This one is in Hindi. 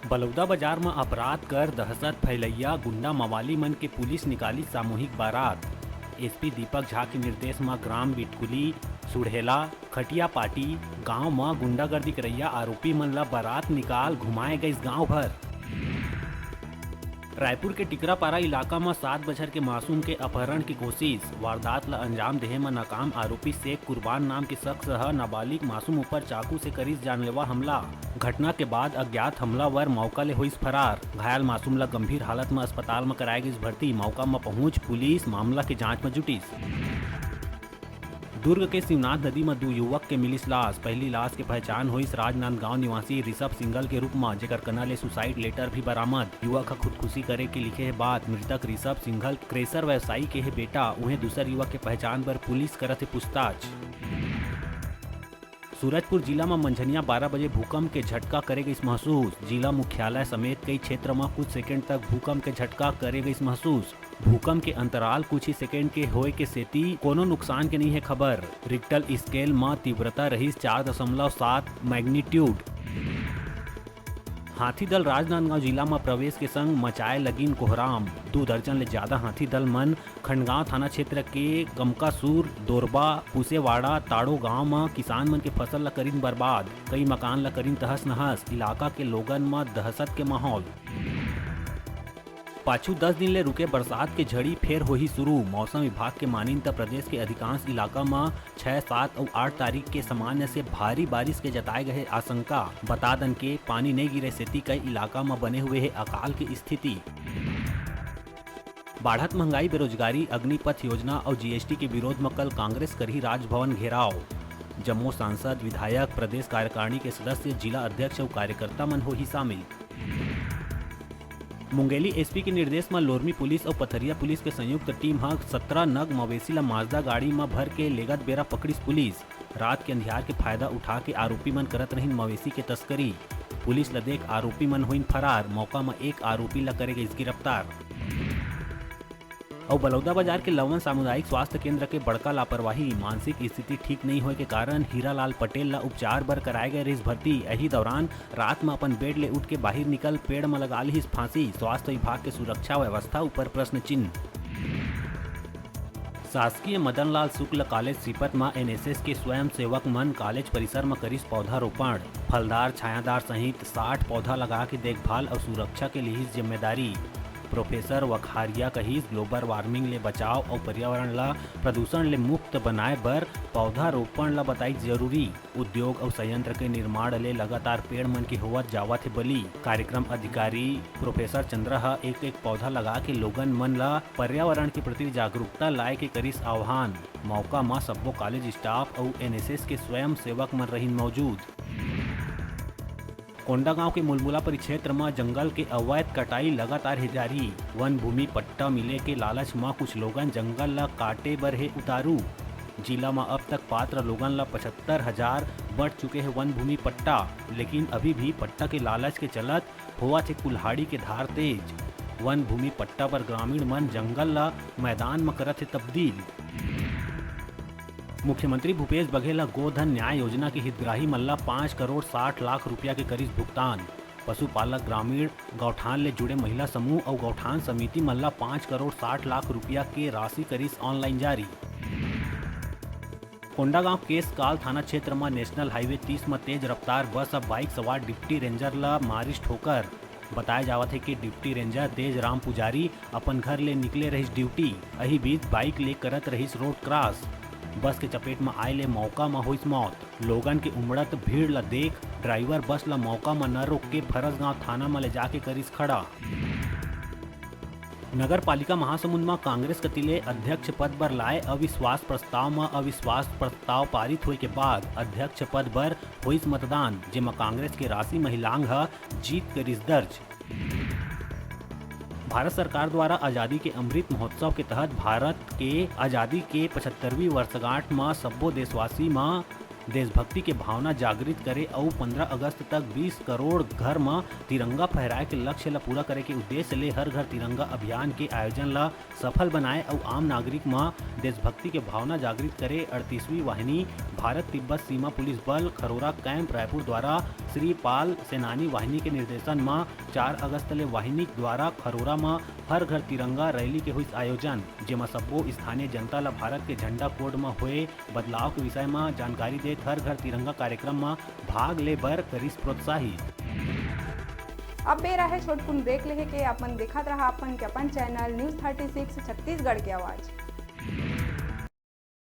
बलौदा बाजार में अपराध कर दहशत फैलैया गुंडा मवाली मन के पुलिस निकाली सामूहिक बारात। एसपी दीपक झा के निर्देश में ग्राम बिटकुली सुढ़ेला खटिया पाटी गांव में गुंडागर्दी करैया आरोपी मन ला बारात निकाल घुमाए गए गांव भर। रायपुर के टिकरापारा इलाका में 7 बछर के मासूम के अपहरण की कोशिश वारदात ला अंजाम देहे में नाकाम आरोपी शेख कुर्बान नाम के शख्स नाबालिग मासूम ऊपर चाकू से करीस जानलेवा हमला। घटना के बाद अज्ञात हमलावर मौका ले हुई फरार। घायल मासूम ला गंभीर हालत में अस्पताल में कराई गई भर्ती। मौका में पहुंच पुलिस मामला की जांच में जुटी। दुर्ग के शिवनाथ नदी में 2 युवक के मिलिस लाश। पहली लाश की पहचान हुई राजनांदगांव निवासी ऋषभ सिंघल के रूप में, जेकर कना ले सुसाइड लेटर भी बरामद। युवक का खुदकुशी करे के लिखे है बात। मृतक ऋषभ सिंघल क्रेशर व्यवसायी के है बेटा। उन्हें दूसर युवक के पहचान पर पुलिस करत है पूछताछ। सूरजपुर जिला में मंझनिया 12 बजे भूकंप के झटका करे गई महसूस। जिला मुख्यालय समेत कई क्षेत्र में कुछ सेकंड तक भूकंप के झटका करे गई महसूस। भूकंप के अंतराल कुछ ही सेकंड के होए के सेती कोनो नुकसान के नहीं है खबर। रिक्टर स्केल में तीव्रता रही 4.7 मैग्नीट्यूड। हाथी दल राजनांदगांव जिला में प्रवेश के संग मचाए लगिन कोहराम। 2 दर्जन ले ज्यादा हाथी दल मन खंडगांव थाना क्षेत्र के गमकासूर दोरबा पुसेवाड़ा ताड़ो गांव में किसान मन के फसल ला करीन बर्बाद। कई मकान ला करीन तहस नहस। इलाका के लोगन में दहशत के माहौल। पाछू 10 दिन ले रुके बरसात के झड़ी फेर होही शुरू। मौसम विभाग के मानिन त प्रदेश के अधिकांश इलाका में 6, 7 और 8 तारीख के सामान्य से भारी बारिश के जताए गए आशंका। बता दन के पानी नहीं गिरे सेती कई इलाका में बने हुए है अकाल की स्थिति। बढ़त महंगाई बेरोजगारी अग्निपथ योजना और जीएसटी के विरोध में कल कांग्रेस करही राजभवन घेराव। जम्मू सांसद विधायक प्रदेश कार्यकारिणी के सदस्य जिला अध्यक्ष और कार्यकर्ता मन हो ही शामिल। मुंगेली एसपी के निर्देश में लोरमी पुलिस और पथरिया पुलिस के संयुक्त टीम 17 नग मवेशी ला माजदा गाड़ी में भर के लेगत बेरा पकड़िस पुलिस। रात के अंधियार के फायदा उठा के आरोपी मन करत रहीन मवेशी के तस्करी। पुलिस ला देख आरोपी मन हुईन फरार। मौका में एक आरोपी ला करे गई गिरफ्तार। और बलौदा बाजार के लवन सामुदायिक स्वास्थ्य केंद्र के बड़का लापरवाही मानसिक स्थिति ठीक नहीं होए के कारण हीरालाल पटेल ला उपचार बर कराए गए रहिस भर्ती। यही दौरान रात में अपन बेड ले उठ के बाहर निकल पेड़ में लगा ली फांसी। स्वास्थ्य विभाग के सुरक्षा व्यवस्था ऊपर प्रश्न चिन्ह। शासकीय मदन लाल शुक्ल कॉलेज सीपत में एनएसएस के स्वयं सेवक मन कॉलेज परिसर में करीस पौधारोपण। फलदार छायादार सहित 60 पौधा लगा के देखभाल और सुरक्षा के लिए जिम्मेदारी। प्रोफेसर वखारिया कहिस ग्लोबल वार्मिंग ले बचाव और पर्यावरण ला प्रदूषण ले मुक्त बनाए बर पौधारोपण ला बताई जरूरी। उद्योग और संयंत्र के निर्माण ले लगातार पेड़ मन के होवत जावत है बली। कार्यक्रम अधिकारी प्रोफेसर चंद्र एक पौधा लगा के लोगन मन ला पर्यावरण के प्रति जागरूकता लाए के करिस आह्वान। मौका में सब्बो कॉलेज स्टाफ और एनएसएस के स्वयं सेवक मन रहीन मौजूद। कोंडागांव के मुलमुला परिक्षेत्र में जंगल के अवैध कटाई लगातार है जारी। वन भूमि पट्टा मिले के लालच में कुछ लोगन जंगल ला काटे बर है उतारू। जिला में अब तक पात्र लोगन ला 75,000 बढ़ चुके हैं वन भूमि पट्टा, लेकिन अभी भी पट्टा के लालच के चलत हुआ थे कुल्हाड़ी के धार तेज। वन भूमि पट्टा पर ग्रामीण मन जंगल ला मैदान में करत है तब्दील। मुख्यमंत्री भूपेश बघेल गोधन न्याय योजना की हितग्राही मल्ला 5 करोड़ 60 लाख रुपया के करीब भुगतान। पशुपालक ग्रामीण गौठान ले जुड़े महिला समूह और गौठान समिति मल्ला 5 करोड़ 60 लाख रुपया के राशि करीस ऑनलाइन जारी। कोंडागांव केसकाल थाना क्षेत्र में नेशनल हाईवे 30 में तेज रफ्तार बस और बाइक सवार डिप्टी रेंजर ला मारिश ठोकर। बताया जावत है कि डिप्टी रेंजर तेज राम पुजारी अपन घर ले निकले रहिस ड्यूटी। अही बीच बाइक ले करत रहिस रोड क्रॉस। बस के चपेट में आए ले मौका में हुई मौत। लोगन के उमड़त भीड़ ला देख ड्राइवर बस ला मौका में न रोक के फरसगांव थाना में ले जाके करिस खड़ा। नगर पालिका महासमुंद में कांग्रेस कतिले अध्यक्ष पद पर लाए अविश्वास प्रस्ताव में अविश्वास प्रस्ताव पारित होए के बाद अध्यक्ष पद पर हुईस मतदान, जेमा कांग्रेस के राशि महिलांग जीत करिस दर्ज। भारत सरकार द्वारा आज़ादी के अमृत महोत्सव के तहत भारत के आज़ादी के 75वीं वर्षगांठ में सब्बो देशवासी में देशभक्ति के भावना जागृत करे और 15 अगस्त तक 20 करोड़ घर में तिरंगा फहराए के लक्ष्य ला पूरा करे के उद्देश्य ले हर घर तिरंगा अभियान के आयोजन ला सफल बनाए और आम नागरिक में देशभक्ति के भावना जागृत करे 38वीं वाहिनी भारत तिब्बत सीमा पुलिस बल खरोरा कैंप रायपुर द्वारा श्री पाल सेनानी वाहिनी के निर्देशन में 4 अगस्त ले वाहिनी द्वारा खरोरा में हर घर तिरंगा रैली के हुई आयोजन, जेमा सब्बो स्थानीय जनता ला भारत के झंडा कोड में हुए बदलाव के विषय में जानकारी देत हर घर तिरंगा कार्यक्रम में भाग ले बर करिस प्रोत्साहित। अब बेरा है छोटकुन ब्रेक लेहे के अपन देखत रहा अपन चैनल न्यूज़ 36 छत्तीसगढ़ की आवाज़।